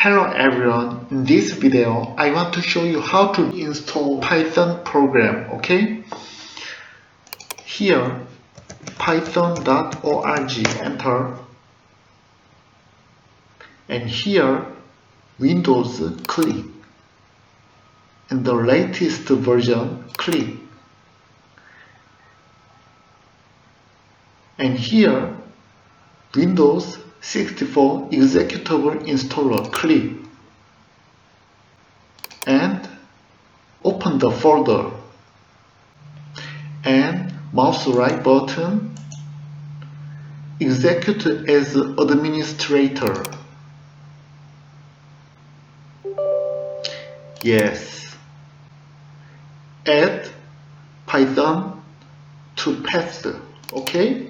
Hello everyone, in this video I want to show you how to install Python program, okay? Here python.org, enter, and here Windows, click, and the latest version, click, and here Windows 64 executable installer, click, and open the folder, and mouse right button, execute as administrator. Yes. Add Python to path, okay?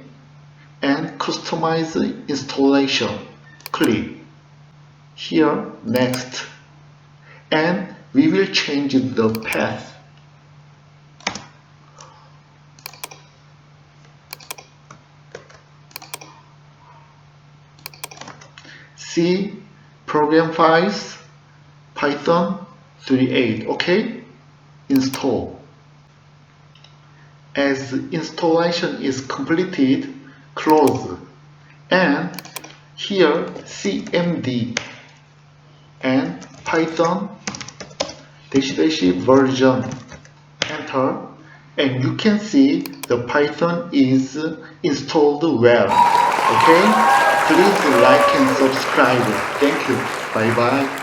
And customize installation, click. Here, next. And we will change the path. C program files, Python 3.8, okay? Install. As installation is completed, close. And here cmd and Python -- version, enter, and you can see the Python is installed well. Okay? Please like and subscribe. Thank you. Bye bye.